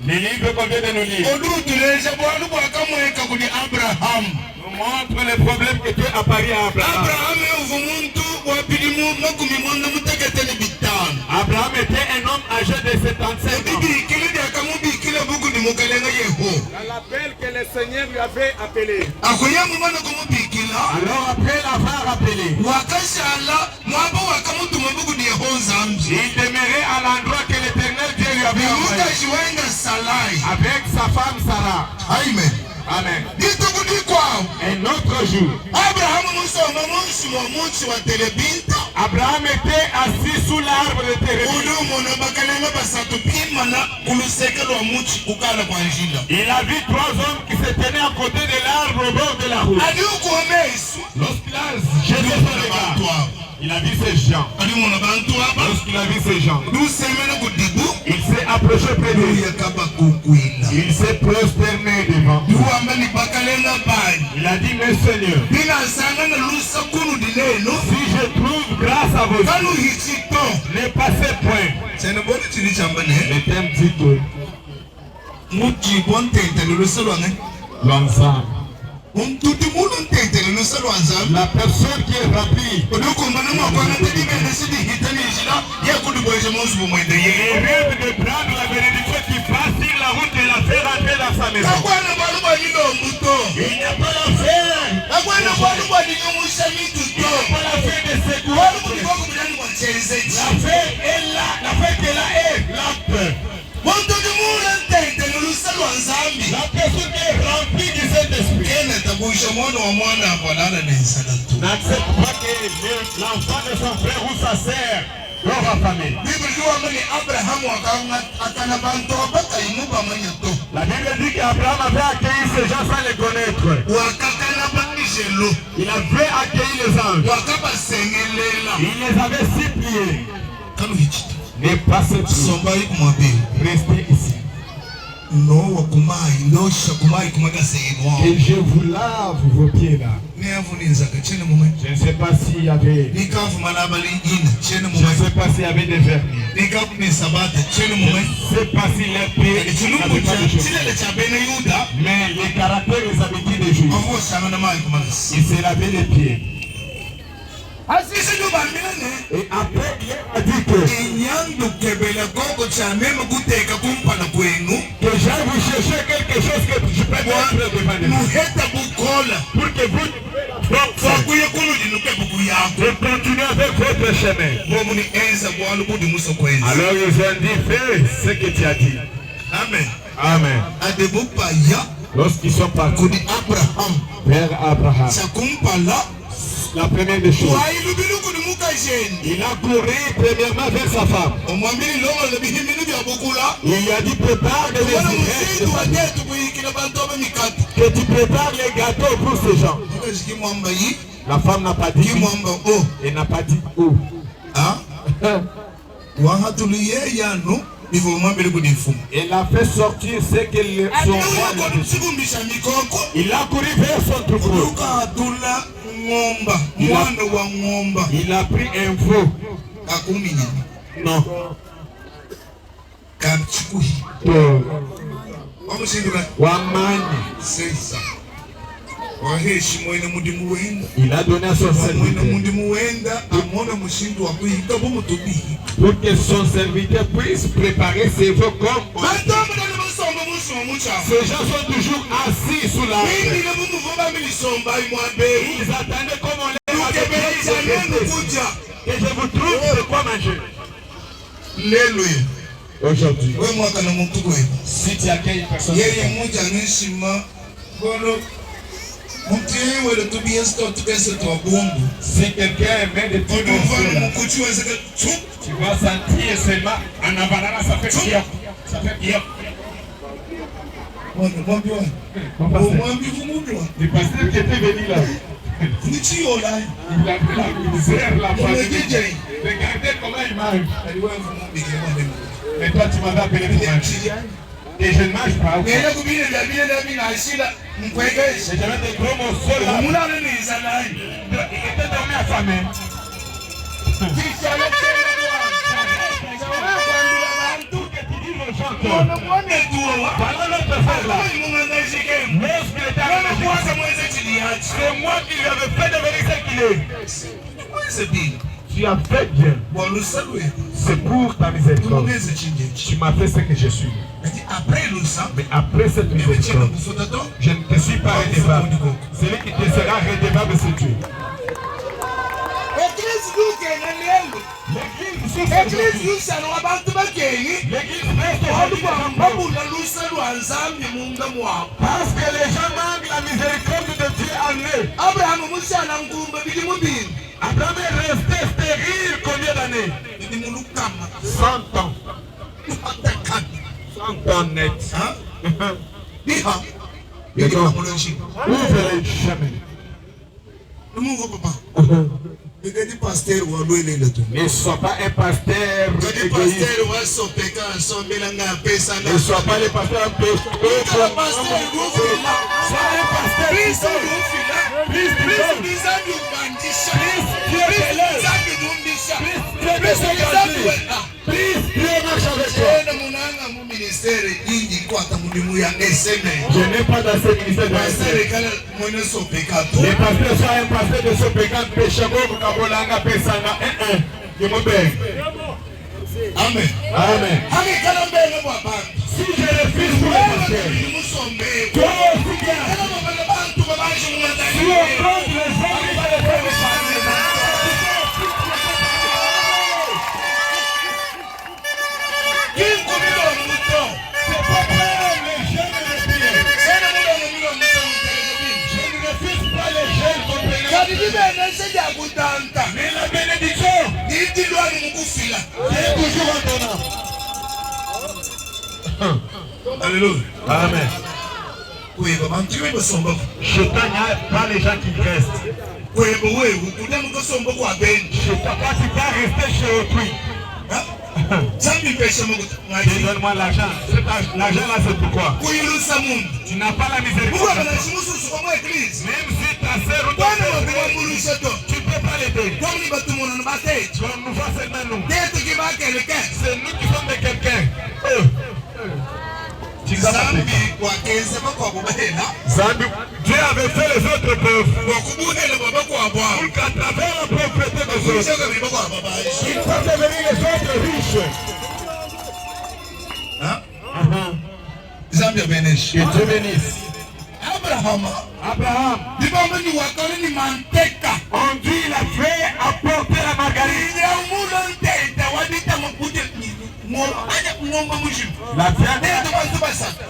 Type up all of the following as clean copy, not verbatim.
Les livres qu'on vient de nous lire nous montrent les problèmes qui étaient apparus à Abraham. Abraham était un homme âgé de 75 ans. Dans l'appel que le Seigneur lui avait appelé. Alors après l'avoir appelé, il demeurait à l'endroit que l'Éternel Dieu lui avait envoyé avec sa femme Sarah. Amen. Amen. Un autre jour, Abraham était assis sous l'arbre de térébinthe. Il a vu 3 hommes qui se tenaient à côté de l'arbre au bord de la route. Lorsqu'il a jeté son regard, il a vu ces gens. Lorsqu'il a vu ces gens, il s'est approché près d'eux. Il s'est prosterné devant eux. Il a dit, mes seigneurs, si je trouve grâce à vos yeux, ne passez point. Le thème dit que l'ensemble. La personne qui est remplie, il rêve de prendre la bénédiction qui passe sur la route et la faire rentrer dans sa maison. Il n'y a pas la fin. Il n'y a pas la fin de secours. La fin est là. La fin est là est la peur. La personne qui est remplie du Saint-Esprit n'accepte pas que l'enfant de son frère ou sa sœur leur affamé. La Bible dit qu'Abraham avait accueilli ces gens sans les connaître. Il avait accueilli les anges. Il les avait suppliés. Ne passez plus. Restez ici. Et je vous lave vos pieds là. Je ne sais pas s'il y avait. Je ne sais pas s'il y avait des vernis. Je ne sais pas si les pieds n'avaient pas de chaussures. Mais les caractères et les habitudes des juifs, il s'est lavé les pieds. Et après, il a dit que j'aille vous chercher quelque chose que je peux mettre devant vous. Pour que vous continuez avec votre chemin. Alors ils ont dit, fais ce que tu as dit. Amen. Amen. Lorsqu'ils sont partis vers Abraham, la première des choses, il a couru premièrement vers sa femme. Il lui a dit, prépare des que tu prépares les gâteaux pour ces gens. La femme n'a pas dit et n'a pas dit où. Il a fait sortir ce que son roi. Il a couru vers son troupeau. Il a pris un veau. Non. Il a donné à son serviteur pour que son serviteur puisse préparer ses veaux comme ces gens sont toujours assis sous la haie. Ils attendaient comme on les a que je vous trouve de quoi manger. Aujourd'hui, si tu accueilles une personne, si quelqu'un met des trucs, tu vas sentir seulement en avalant, ça fait bien. Ça fait bien. Le pasteur qui était venu là, il a pris la misère, la famille. Regardez comment il mange. Mais toi tu m'avais appelé pour manger. Et je ne mange pas. Et j'avais des gros morceaux là. Il était dormi affamé. C'est moi qui lui avais fait devenir ce qu'il est. Tu as fait bien. C'est pour ta miséricorde. Tu m'as fait ce que je suis. Mais après cette miséricorde, je ne te suis pas redevable. Celui qui te sera redevable, c'est Dieu. Parce que les gens manquent la miséricorde de Dieu en eux. Abraham est resté stérile combien d'années? 100 ans. 100 ans net. Ouvrez les chemins. Ne sois pas un pasteur égoïste. Ne sois pas le pasteur pécheur. Sois un pasteur je n'ai pas dans ce ministère de les pasteurs sont un pasteur de ce pécat péché. Amen. Amen. Si je refuse pour le pasteur, toi aussi bien. Si on prend les hommes, mais la bénédiction est toujours en ton âme. Alléluia. Amen. Je t'en pas les gens qui restent. Je t'en pas tu vas rester chez autrui. Donne-moi l'argent. L'argent là c'est pourquoi? Tu n'as pas la miséricorde. Même si ta sœur ou ton frère, tu ne peux pas l'aider. On nous voit seulement nous. C'est nous qui sommes de quelqu'un. Dieu avait fait les autres pauvres pour qu'à travers la pauvreté des autres, il faut devenir les autres riches. Que Dieu bénisse. Abraham, on dit il a fait apporter la margarine. La viande,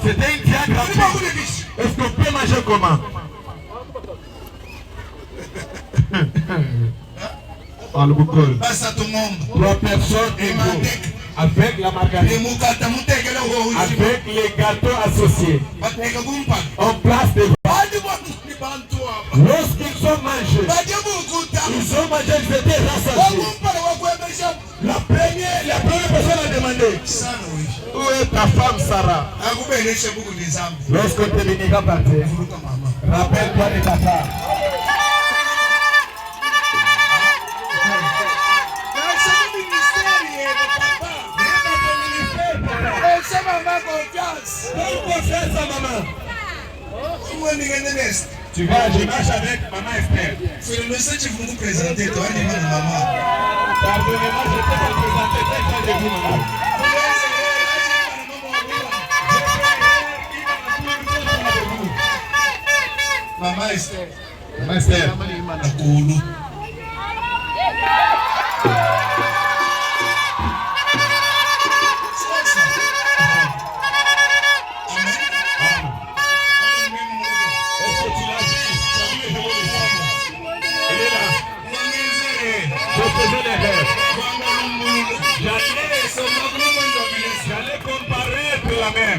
c'était une viande gratuite. Est-ce qu'on peut manger comment? Trois personnes égaux. Avec la margarine. Avec les gâteaux associés. On place des lorsqu'ils sont mangés, ils ont mangé, ils étaient rassasiés. La première personne a demandé, où est ta femme Sarah? Lorsqu'on te bénira par terre, rappelle-toi de ta femme. Confiance à maman. Tu vas, je marche avec maman Esther. C'est le message que vous nous présentez, toi, et maman. Pardonnez-moi, je peux te présenter très près de vous, maman. Maman Esther. Maman Esther. J'allais comparaître la mer.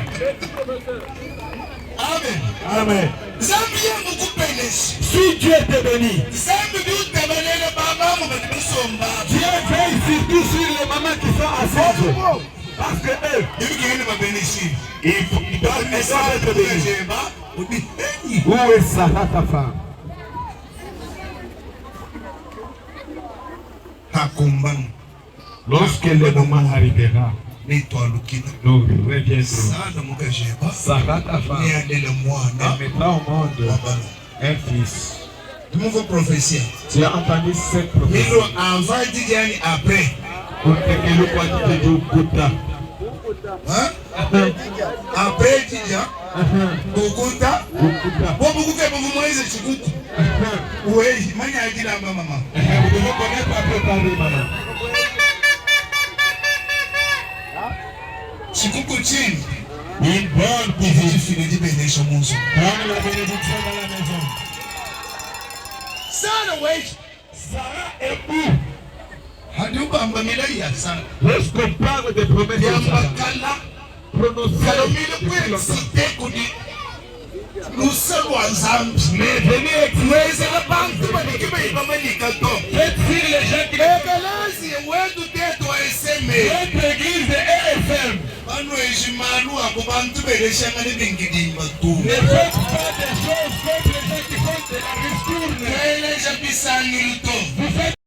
Amen. Amen. Si Dieu te bénit, Dieu veille surtout sur les mamans qui sont assises. Parce que eux, ils doivent être bénis. Où est Sarah ta femme? Lorsque le moment arrivera, Nous reviendrons. Sarah, ta femme, elle mettra au monde un fils. Tu as entendu cette prophétie. Après. Après Tidja, Bokuta, Bokuta, Bokumouise, Chikuku. Oui, Mania dit la maman. Vous devez connaître à préparer, maman. Chikuku Chin. Une bonne couvée. Tu finis de bénédiction, mon son. Donne la bénédiction dans la maison. Sarah, oui. Sarah est où? Lorsqu'on parle des promesses de Sarah, nous sommes ensemble. Mais venez écouter la banque. Faites sur les gens qui notre église est EFM. Ne faites pas des choses contre les gens qui font de la ristourne. Vous faites